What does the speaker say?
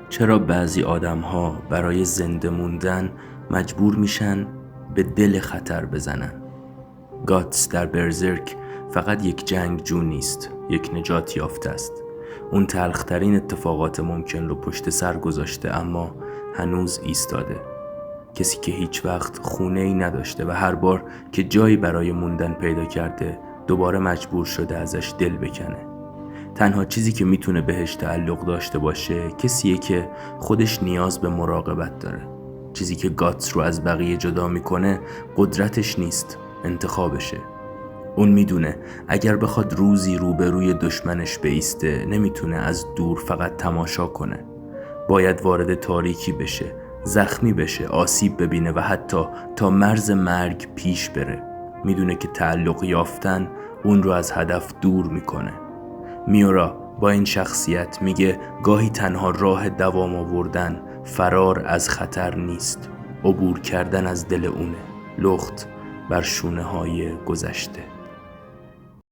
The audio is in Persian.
چرا بعضی آدم‌ها برای زنده موندن مجبور میشن به دل خطر بزنن؟ گاتس در برزرک فقط یک جنگجو نیست، یک نجات یافته است. اون تلخترین اتفاقات ممکن رو پشت سر گذاشته اما هنوز ایستاده. کسی که هیچ وقت خونه‌ای نداشته و هر بار که جایی برای موندن پیدا کرده دوباره مجبور شده ازش دل بکنه. تنها چیزی که میتونه بهش تعلق داشته باشه کسیه که خودش نیاز به مراقبت داره. چیزی که گاتس رو از بقیه جدا میکنه قدرتش نیست، انتخابشه. اون میدونه اگر بخواد روزی روبروی دشمنش بایسته نمیتونه از دور فقط تماشا کنه. باید وارد تاریکی بشه، زخمی بشه، آسیب ببینه و حتی تا مرز مرگ پیش بره. میدونه که تعلق یافتن اون رو از هدف دور میکنه. میورا با این شخصیت میگه گاهی تنها راه دوام آوردن فرار از خطر نیست، عبور کردن از دل اونه، لخت بر شونه های گذشته.